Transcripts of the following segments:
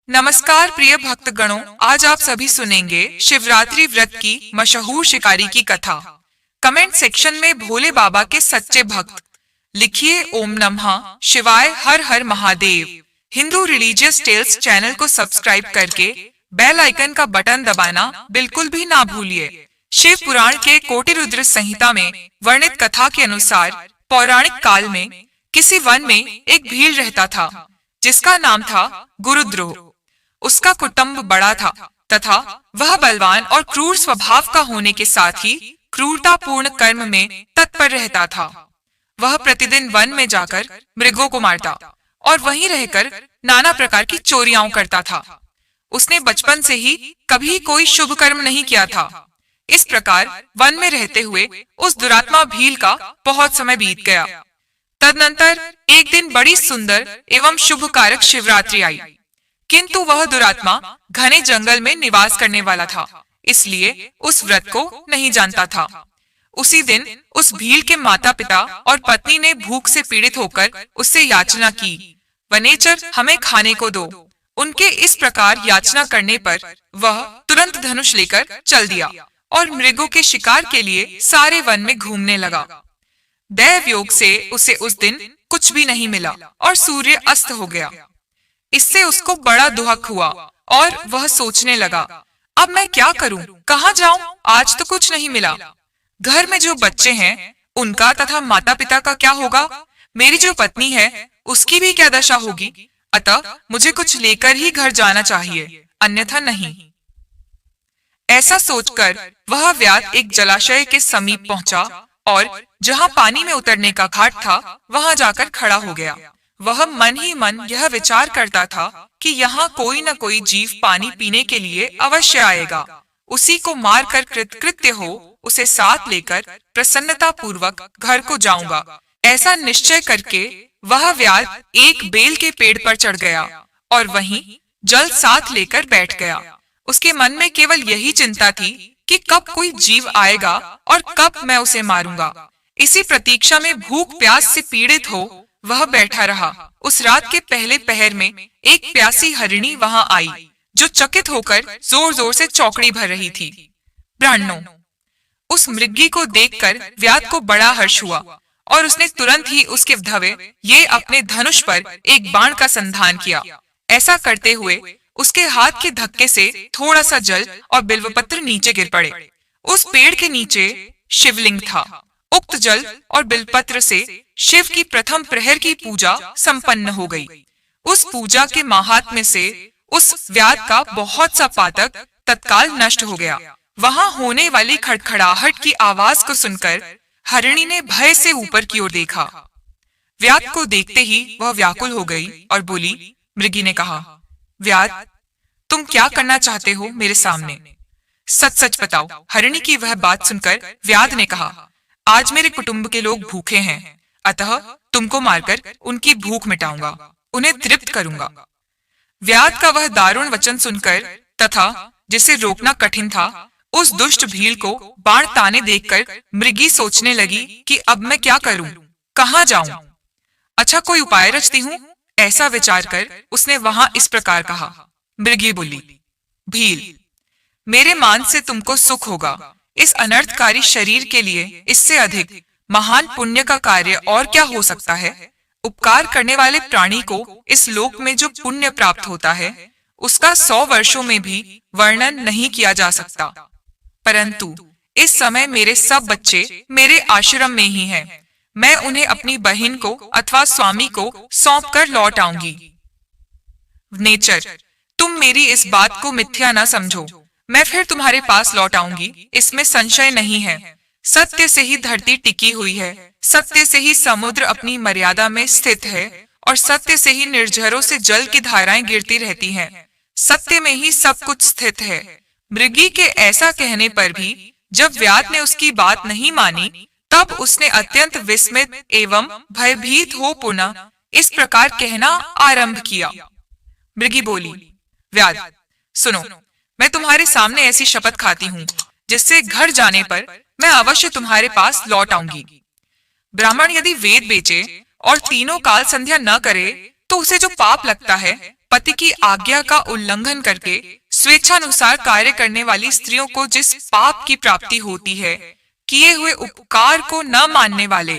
नमस्कार प्रिय भक्तगणों, आज आप सभी सुनेंगे शिवरात्रि व्रत की मशहूर शिकारी की कथा। कमेंट सेक्शन में भोले बाबा के सच्चे भक्त लिखिए ओम नमः शिवाय, हर हर महादेव। हिंदू रिलीजियस टेल्स चैनल को सब्सक्राइब करके बेल आइकन का बटन दबाना बिल्कुल भी ना भूलिए। शिव पुराण के कोटि रुद्र संहिता में वर्णित कथा के अनुसार पौराणिक काल में किसी वन में एक भील रहता था जिसका नाम था गुरुद्रोह। उसका कुटुंब बड़ा था तथा वह बलवान और क्रूर स्वभाव का होने के साथ ही क्रूरतापूर्ण कर्म में तत्पर रहता था। वह प्रतिदिन वन में जाकर मृगों को मारता और वहीं रहकर नाना प्रकार की चोरियां करता था। उसने बचपन से ही कभी कोई शुभ कर्म नहीं किया था। इस प्रकार वन में रहते हुए उस दुरात्मा भील का बहुत समय बीत गया। तदनंतर एक दिन बड़ी सुंदर एवं शुभ कारक शिवरात्रि आई, किंतु वह दुरात्मा घने जंगल में निवास करने वाला था, इसलिए उस व्रत को नहीं जानता था। उसी दिन उस भील के माता पिता और पत्नी ने भूख से पीड़ित होकर उससे याचना की, वनेचर हमें खाने को दो। उनके इस प्रकार याचना करने पर वह तुरंत धनुष लेकर चल दिया और मृगों के शिकार के लिए सारे वन में घूमने लगा। दैव योग से उसे उस दिन कुछ भी नहीं मिला और सूर्य अस्त हो गया। इससे उसको बड़ा दुख हुआ और वह सोचने लगा, अब मैं क्या करूं, कहां जाऊं, आज तो कुछ नहीं मिला। घर में जो बच्चे हैं उनका तथा माता पिता का क्या होगा, मेरी जो पत्नी है उसकी भी क्या दशा होगी। अतः मुझे कुछ लेकर ही घर जाना चाहिए, अन्यथा नहीं। ऐसा सोचकर वह व्याध एक जलाशय के समीप पहुंचा और जहां पानी में उतरने का घाट था वहां जाकर खड़ा हो गया। वह मन ही मन यह विचार करता था कि यहाँ कोई न कोई जीव पानी पीने के लिए अवश्य आएगा। उसी को मार कर कृतकृत्य हो उसे साथ लेकर प्रसन्नता पूर्वक घर को जाऊंगा। ऐसा निश्चय करके वह व्याध एक बेल के पेड़ पर चढ़ गया और वहीं जल साथ लेकर बैठ गया। उसके मन में केवल यही चिंता थी कि कब कोई जीव आएगा और कब मैं उसे मारूंगा। इसी प्रतीक्षा में भूख प्यास से पीड़ित हो वह बैठा रहा। उस रात के पहले पहर में एक प्यासी हरिणी वहां आई जो चकित होकर जोर जोर से चौकड़ी भर रही थी। ब्राह्मणों, उस मृगी को देखकर व्याध को बड़ा हर्ष हुआ और उसने तुरंत ही उसके धवे ये अपने धनुष पर एक बाण का संधान किया। ऐसा करते हुए उसके हाथ के धक्के से थोड़ा सा जल और बिल्वपत्र नीचे गिर पड़े। उस पेड़ के नीचे शिवलिंग था। उक्त जल और बिल्वपत्र से शिव की प्रथम प्रहर की पूजा संपन्न हो गई। उस पूजा के महात्म्य से उस व्याध का बहुत सा पातक तत्काल नष्ट हो गया। वहां होने वाली खड़खड़ाहट की आवाज को सुनकर हरिणी ने भय से ऊपर की ओर देखा। व्याध को देखते ही वह व्याकुल हो गई और बोली। मृगी ने कहा, व्याध, तुम क्या करना चाहते हो मेरे सामने, सच सच बताओ। हरिणी की वह बात सुनकर व्याध ने कहा, आज मेरे कुटुंब के लोग भूखे हैं, अतः तुमको मारकर उनकी भूख मिटाऊंगा, उन्हें तृप्त करूंगा। व्याध का वह दारुण वचन सुनकर तथा जिसे रोकना कठिन था, उस दुष्ट भील को बाण ताने देखकर मृगी सोचने लगी कि अब मैं क्या करूं, कहां जाऊं, अच्छा कोई उपाय रचती हूं। ऐसा विचार कर उसने वहां इस प्रकार कहा। मृगी बोली, भील, मेरे मान से तुमको सुख होगा। इस अनर्थकारी शरीर के लिए इससे अधिक महान पुण्य का कार्य और क्या हो सकता है। उपकार करने वाले प्राणी को इस लोक में जो पुण्य प्राप्त होता है उसका 100 वर्षों में भी वर्णन नहीं किया जा सकता। परंतु इस समय मेरे सब बच्चे मेरे आश्रम में ही हैं। मैं उन्हें अपनी बहन को अथवा स्वामी को सौंप कर लौट आऊंगी। नेचर, तुम मेरी इस बात को मिथ्या न समझो। मैं फिर तुम्हारे पास लौट आऊंगी, इसमें संशय नहीं है। सत्य से ही धरती टिकी हुई है, सत्य से ही समुद्र अपनी मर्यादा में स्थित है और सत्य से ही निर्झरों से जल की धाराएं गिरती रहती हैं। सत्य में ही सब कुछ स्थित है। मृगी के ऐसा कहने पर भी जब व्याध ने उसकी बात नहीं मानी, तब उसने अत्यंत विस्मित एवं भयभीत हो पुनः इस प्रकार कहना आरंभ किया। मृगी बोली, व्याध, सुनो, मैं तुम्हारे सामने ऐसी शपथ खाती हूँ जिससे घर जाने पर मैं अवश्य तुम्हारे पास लौट आऊंगी। ब्राह्मण यदि वेद बेचे और तीनों काल संध्या न करे तो उसे जो पाप लगता है पति की आज्ञा का उल्लंघन करके स्वेच्छानुसार कार्य करने वाली स्त्रियों को जिस पाप की प्राप्ति होती है, किए हुए उपकार को न मानने वाले,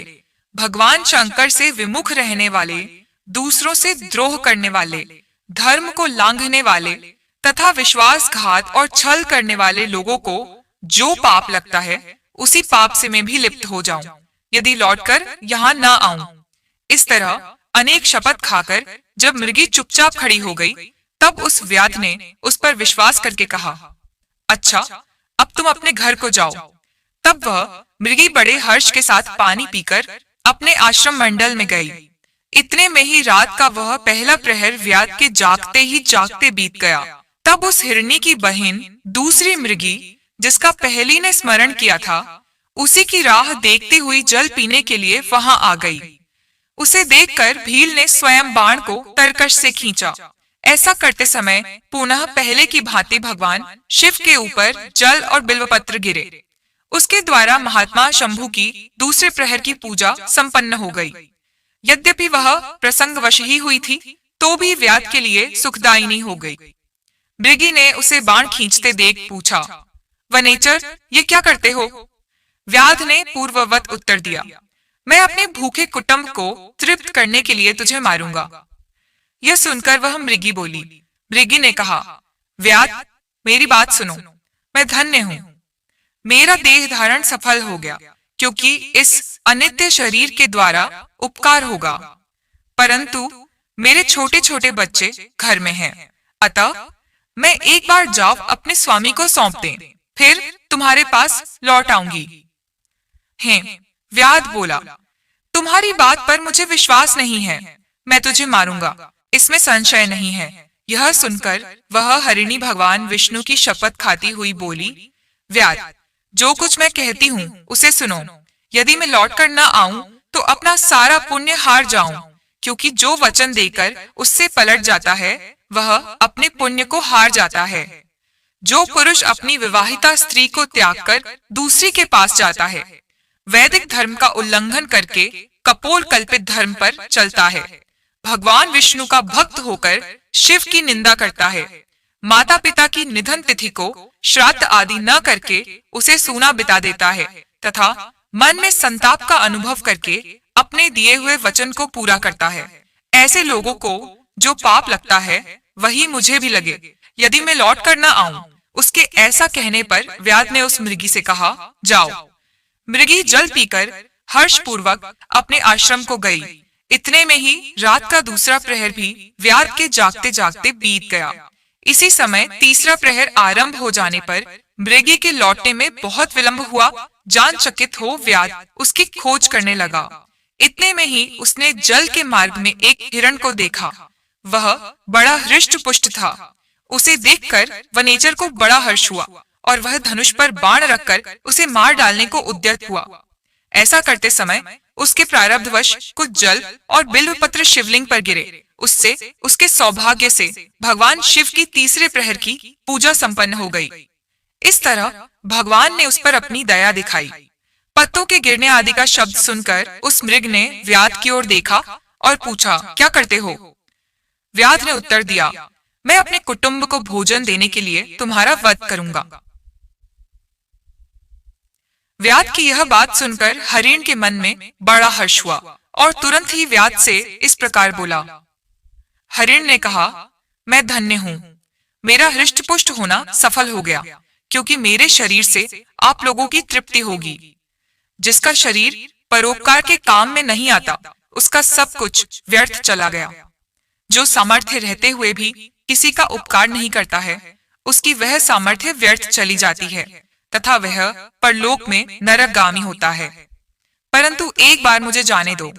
भगवान शंकर से विमुख रहने वाले, दूसरों से द्रोह करने वाले, धर्म को लांघने वाले तथा विश्वासघात और छल करने वाले लोगों को जो पाप लगता है, उसी पाप से मैं भी लिप्त हो जाऊं यदि लौटकर यहाँ न आऊं। इस तरह अनेक शपथ खाकर जब मृगी चुपचाप खड़ी हो गई, तब उस व्याध ने उस पर विश्वास करके कहा, अच्छा, अब तुम अपने घर को जाओ। तब वह मृगी बड़े हर्ष के साथ पानी पीकर अपने आश्रम मंडल में गई। इतने में ही रात का वह पहला प्रहर व्याध के जागते ही जागते बीत गया। तब उस हिरणी की बहन दूसरी मृगी, जिसका पहली ने स्मरण किया था, उसी की राह देखती हुई जल पीने के लिए वहां आ गई। उसे देखकर भील ने स्वयं बाण को तरकश से खींचा। ऐसा करते समय पुनः पहले की भांति भगवान शिव के ऊपर जल और बिल्वपत्र गिरे। उसके द्वारा महात्मा शंभु की दूसरे प्रहर की पूजा संपन्न हो गई। यद्यपि वह प्रसंगवश ही हुई थी, तो भी व्याध के लिए सुखदायिनी हो गई। मृगी ने उसे बाण खींचते देख पूछा, वनेचर, ये क्या करते हो? व्याध ने पूर्ववत उत्तर दिया, मैं अपने भूखे कुटुंब को तृप्त करने के लिए तुझे मारूंगा। यह सुनकर वह मृगी बोली। मृगी ने कहा, व्याध, मेरी बात सुनो, मैं धन्य हूँ। मेरा देह धारण सफल हो गया, क्योंकि इस अनित्य शरीर के द्वारा उपकार होगा, परंतु मेरे छोटे छोटे बच्चे घर में हैं। अतः मैं एक बार जाओ अपने स्वामी को सौंप दें, फिर तुम्हारे पास लौट आऊंगी। हैं, व्याध बोला, तुम्हारी बात पर मुझे विश्वास नहीं है, मैं तुझे मारूंगा, इसमें संशय नहीं है। यह सुनकर वह हरिणी भगवान विष्णु की शपथ खाती हुई बोली, व्याध, जो कुछ मैं कहती हूँ उसे सुनो। यदि मैं लौट कर न आऊं तो अपना सारा पुण्य हार जाऊं, क्योंकि जो वचन देकर उससे पलट जाता है वह अपने पुण्य को हार जाता है। जो पुरुष अपनी विवाहिता स्त्री को त्याग कर दूसरी के पास जाता है, वैदिक धर्म का उल्लंघन करके कपोल कल्पित धर्म पर चलता है, भगवान विष्णु का भक्त होकर शिव की निंदा करता है, माता पिता की निधन तिथि को श्राद्ध आदि न करके उसे सूना बिता देता है तथा मन में संताप का अनुभव करके अपने दिए हुए वचन को पूरा करता है। ऐसे लोगों को जो पाप लगता है वही मुझे भी लगे, यदि मैं लौट कर न आऊं। उसके ऐसा कहने पर व्याध ने उस मृगी से कहा, जाओ। मृगी जल पीकर हर्ष पूर्वक अपने आश्रम को गई। इतने में ही रात का दूसरा प्रहर भी व्याध के जागते जागते बीत गया। इसी समय तीसरा प्रहर आरंभ हो जाने पर मृगी के लौटने में बहुत विलंब हुआ। जान चकित हो व्याध उसकी खोज करने लगा। इतने में ही उसने जल के मार्ग में एक हिरण को देखा। वह बड़ा हृष्ट पुष्ट था। उसे देखकर वनेचर को बड़ा हर्ष हुआ और वह धनुष पर बाण रखकर उसे मार डालने को उद्यत हुआ। ऐसा करते समय उसके प्रारब्धवश कुछ जल और बिल्वपत्र शिवलिंग पर गिरे। उससे उसके सौभाग्य से भगवान शिव की तीसरे प्रहर की पूजा संपन्न हो गई। इस तरह भगवान ने उस पर अपनी दया दिखाई। पत्तों के गिरने आदि का शब्द सुनकर उस मृग ने व्याध की ओर देखा और पूछा, क्या करते हो? व्याध ने उत्तर दिया, मैं अपने कुटुंब को भोजन देने के लिए तुम्हारा वध करूंगा। व्याध की यह बात सुनकर हरिण के मन में बड़ा हर्ष हुआ और तुरंत ही व्याध से इस प्रकार बोला। हरिण ने कहा, मैं धन्य हूँ, मेरा हृष्टपुष्ट होना सफल हो गया, क्योंकि मेरे शरीर से आप लोगों की तृप्ति होगी। जिसका शरीर परोपकार के काम में नहीं आता, उसका सब कुछ व्यर्थ चला गया। जो सामर्थ्य रहते हुए भी किसी का उपकार नहीं करता है, उसकी वह सामर्थ्य व्यर्थ चली जाती है तथा वह परलोक में नरकगामी होता है। परंतु एक बार मुझे जाने दो,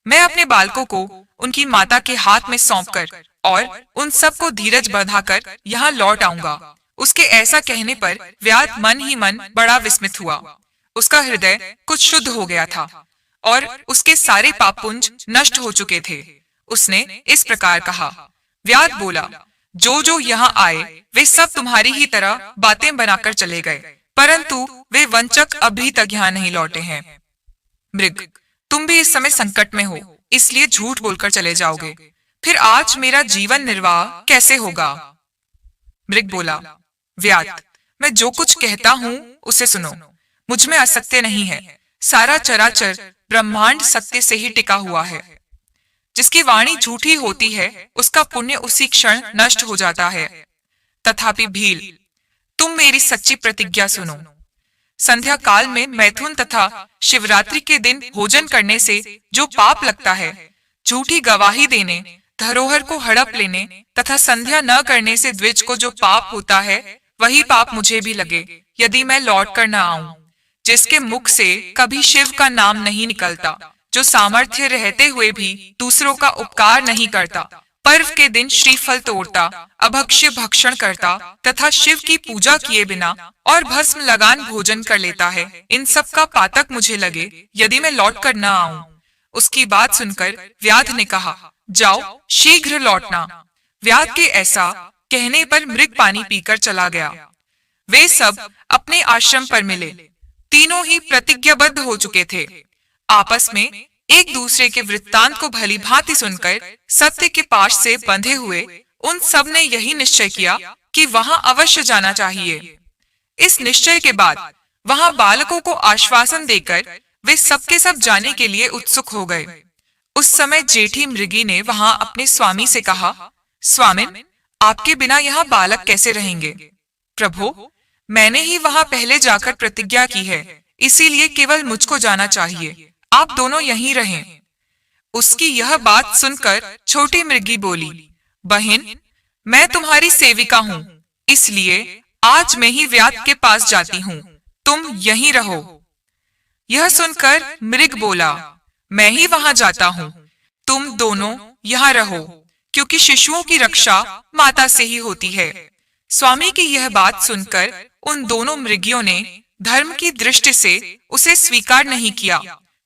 मैं अपने बालकों को उनकी माता के हाथ में सौंपकर और उन सबको धीरज बंधाकर यहाँ लौट आऊंगा। उसके ऐसा कहने पर व्याध मन ही मन बड़ा विस्मित हुआ। उसका हृदय कुछ शुद्ध हो गया था और उसके सारे पापपुंज नष्ट हो चुके थे। उसने इस प्रकार कहा। व्याध बोला, जो यहाँ आए वे सब तुम्हारी ही तरह बातें बनाकर चले गए, परंतु वे वंचक अभी तक यहाँ नहीं लौटे हैं। मृग, तुम भी इस समय संकट में हो, इसलिए झूठ बोलकर चले जाओगे, फिर आज मेरा जीवन निर्वाह कैसे होगा? मृग बोला, व्याध, मैं जो कुछ कहता हूँ उसे सुनो। मुझ में असत्य नहीं है। सारा चराचर ब्रह्मांड सत्य से ही टिका हुआ है। जिसकी वाणी झूठी होती है उसका पुण्य उसी क्षण नष्ट हो जाता है। तथापि भील, तुम मेरी सच्ची प्रतिज्ञा सुनो। संध्या काल में मैथुन तथा शिवरात्रि के दिन भोजन करने से जो पाप लगता है, झूठी गवाही देने, धरोहर को हड़प लेने तथा संध्या न करने से द्विज को जो पाप होता है, वही पाप मुझे भी लगे यदि मैं लौट कर न आऊं। जिसके मुख से कभी शिव का नाम नहीं निकलता, जो सामर्थ्य रहते हुए भी दूसरों का उपकार नहीं करता, पर्व के दिन श्रीफल तोड़ता, अभक्ष्य भक्षण करता तथा शिव की पूजा किए बिना और भस्म लगान भोजन कर लेता है, इन सब का पातक मुझे लगे यदि मैं लौट कर न आऊं। उसकी बात सुनकर व्याध ने कहा, जाओ शीघ्र लौटना। व्याध के ऐसा कहने पर मृग पानी पीकर चला गया। वे सब अपने आश्रम पर मिले। तीनों ही प्रतिज्ञाबद्ध हो चुके थे। आपस में एक दूसरे के वृत्तांत को भली भांति सुनकर सत्य के पाश से बंधे हुए उन सब ने यही निश्चय किया कि वहां अवश्य जाना चाहिए। इस निश्चय के बाद वहां बालकों को आश्वासन देकर वे सबके सब जाने के लिए उत्सुक हो गए। उस समय जेठी मृगी ने वहां अपने स्वामी से कहा, स्वामिन, आपके बिना यहाँ बालक कैसे रहेंगे? प्रभु, मैंने ही वहां पहले जाकर प्रतिज्ञा की है, इसीलिए केवल मुझको जाना चाहिए। आप दोनों यहीं रहें। उसकी यह बात सुनकर छोटी मृगी बोली, बहन, मैं तुम्हारी सेविका हूँ, इसलिए आज मैं ही व्याध के पास जाती हूँ, तुम यहीं रहो। यह सुनकर मृग बोला, मैं ही वहां जाता हूँ, तुम दोनों यहाँ रहो, क्योंकि शिशुओं की रक्षा माता से ही होती है। स्वामी की यह बात सुनकर उन दोनों मृगियों ने धर्म की दृष्टि से उसे स्वीकार नहीं किया।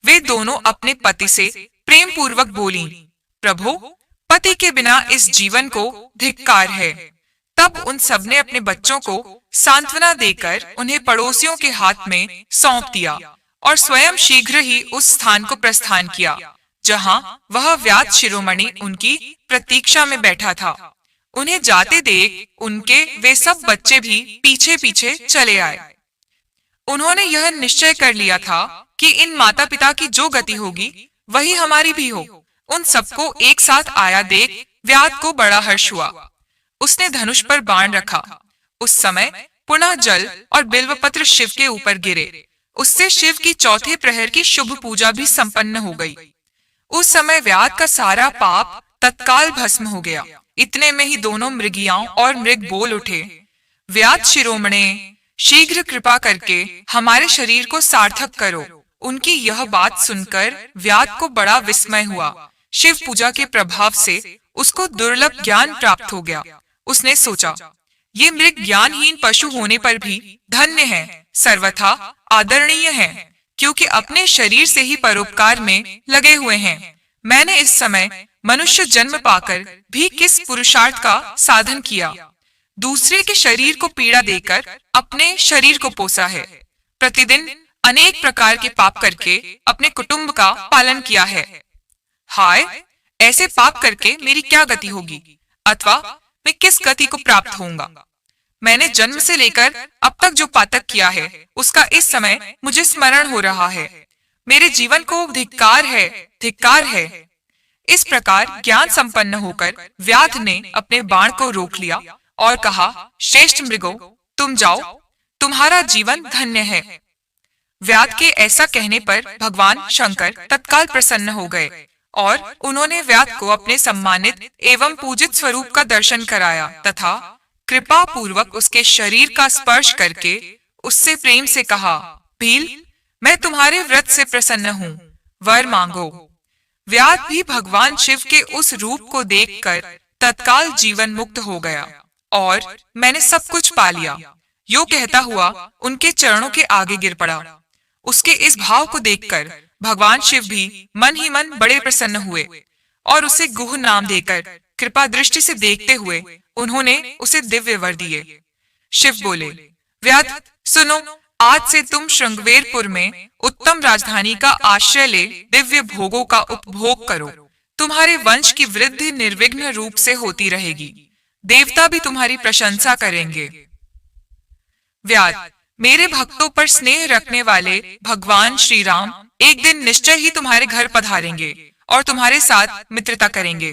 वे दोनों अपने पति से प्रेम पूर्वक बोली, प्रभु, पति के बिना इस जीवन को धिक्कार है। तब उन सबने अपने बच्चों को सांत्वना देकर उन्हें पड़ोसियों के हाथ में सौंप दिया और स्वयं शीघ्र ही उस स्थान को प्रस्थान किया जहां वह व्याध शिरोमणि उनकी प्रतीक्षा में बैठा था। उन्हें जाते देख उनके वे सब बच्चे भी पीछे पीछे चले आए। उन्होंने यह निश्चय कर लिया था कि इन माता पिता की जो गति होगी वही हमारी भी हो। उन सबको एक साथ आया देख व्याध को बड़ा हर्ष हुआ। उसने धनुष पर बाण रखा। उस समय पुनः जल और बिल्वपत्र शिव के ऊपर गिरे। उससे शिव की चौथे प्रहर की शुभ पूजा भी संपन्न हो गई। उस समय व्याध का सारा पाप तत्काल भस्म हो गया। इतने में ही दोनों मृगियाओं और मृग बोल उठे, व्याध शिरोमणे, शीघ्र कृपा करके हमारे शरीर को सार्थक करो। उनकी यह बात सुनकर व्याध को बड़ा विस्मय हुआ। शिव पूजा के प्रभाव से उसको दुर्लभ ज्ञान प्राप्त हो गया। उसने सोचा, ये मृग ज्ञानहीन पशु होने पर भी धन्य है, सर्वथा आदरणीय है, क्योंकि अपने शरीर से ही परोपकार में लगे हुए हैं। मैंने इस समय मनुष्य जन्म पाकर भी किस पुरुषार्थ का साधन किया। दूसरे के शरीर को पीड़ा देकर अपने शरीर को पोसा है। प्रतिदिन अनेक प्रकार के पाप करके अपने कुटुंब का पालन किया है। हाय, ऐसे पाप करके मेरी क्या गति होगी, अथवा मैं किस गति को प्राप्त होऊंगा। मैंने जन्म से लेकर अब तक जो पातक किया है उसका इस समय मुझे स्मरण हो रहा है। मेरे जीवन को धिक्कार है, धिक्कार है। इस प्रकार ज्ञान संपन्न होकर व्याध ने अपने बाण को रोक लिया और कहा, श्रेष्ठ मृगो, तुम जाओ, तुम्हारा जीवन धन्य है। व्याध के ऐसा कहने पर भगवान शंकर तत्काल प्रसन्न हो गए और उन्होंने व्याध को अपने सम्मानित एवं पूजित स्वरूप का दर्शन कराया तथा कृपा पूर्वक उसके शरीर का स्पर्श करके उससे प्रेम से कहा, भील, मैं तुम्हारे व्रत से प्रसन्न हूँ, वर मांगो। व्याध भी भगवान शिव के उस रूप को देखकर तत्काल जीवन मुक्त हो गया और मैंने सब कुछ पा लिया, यो कहता हुआ उनके चरणों के आगे गिर पड़ा। उसके इस भाव को देखकर भगवान शिव भी मन ही मन बड़े प्रसन्न हुए और उसे गुह नाम देकर कृपा दृष्टि से देखते हुए उन्होंने उसे दिव्य वर दिए। शिव बोले, व्याध, सुनो, आज से तुम श्रृंगवेरपुर में उत्तम राजधानी का आश्रय ले दिव्य भोगों का उपभोग करो। तुम्हारे वंश की वृद्धि निर्विघ्न रूप से होती रहेगी। देवता भी तुम्हारी प्रशंसा करेंगे। व्याध, मेरे भक्तों पर स्नेह रखने वाले भगवान श्री राम एक दिन निश्चय ही तुम्हारे घर पधारेंगे और तुम्हारे साथ मित्रता करेंगे।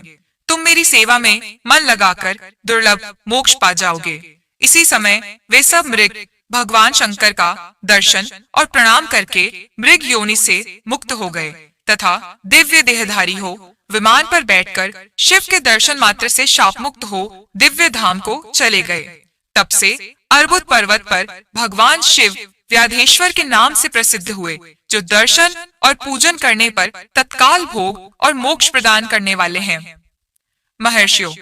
तुम मेरी सेवा में मन लगाकर दुर्लभ मोक्ष पा जाओगे। इसी समय वे सब मृग भगवान शंकर का दर्शन और प्रणाम करके मृग योनि से मुक्त हो गए तथा दिव्य देहधारी हो विमान पर बैठकर शिव के दर्शन मात्र से शाप मुक्त हो दिव्य धाम को चले गए। तब से अर्बुद पर्वत पर भगवान शिव व्याधेश्वर के नाम से प्रसिद्ध हुए, जो दर्शन और पूजन करने पर तत्काल भोग और मोक्ष प्रदान करने वाले हैं। महर्षियों,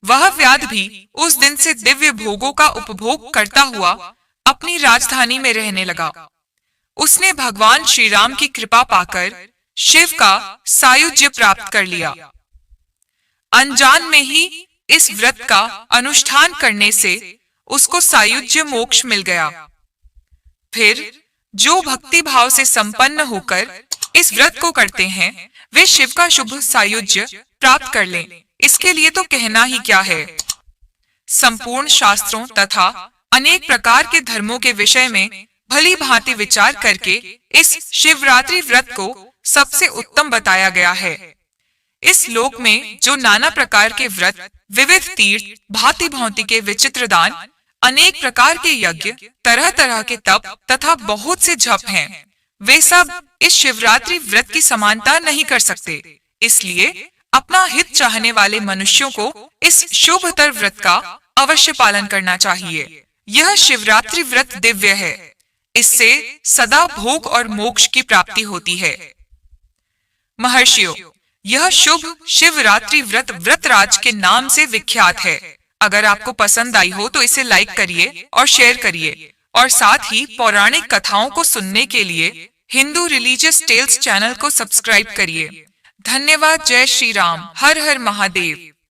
वह व्याध भी उस दिन से दिव्य भोगों का उपभोग करता हुआ अपनी राजधानी में रहने लगा। उसने भगवान श्री राम की कृपा पाकर शिव का सायुज्य प्राप्त कर लिया। अनजान में ही इस व्रत का अनुष्ठान करने से उसको सायुज्य मोक्ष मिल गया। फिर जो भक्ति भाव से संपन्न होकर इस व्रत को करते हैं, वे शिव का शुभ सायुज्य प्राप्त कर लें। इसके लिए तो कहना ही क्या है। संपूर्ण शास्त्रों तथा अनेक प्रकार के धर्मों के विषय में भली भांति विचार करके इस शिवरात्रि व्रत को सबसे उत्तम बताया गया है। इस लोक में जो नाना प्रकार के व्रत, विविध तीर्थ, भांति भांति के विचित्र दान, अनेक प्रकार के यज्ञ, तरह तरह के तप तथा बहुत से जप हैं, वे सब इस शिवरात्रि व्रत की समानता नहीं कर सकते। इसलिए अपना हित चाहने वाले मनुष्यों को इस शुभतर व्रत का अवश्य पालन करना चाहिए। यह शिवरात्रि व्रत दिव्य है। इससे सदा भोग और मोक्ष की प्राप्ति होती है। महर्षियों, यह शुभ शिवरात्रि व्रत व्रतराज के नाम से विख्यात है। अगर आपको पसंद आई हो तो इसे लाइक करिए और शेयर करिए, और साथ ही पौराणिक कथाओं को सुनने के लिए हिंदू रिलीजियस टेल्स चैनल को सब्सक्राइब करिए। धन्यवाद। जय श्री राम। हर हर महादेव।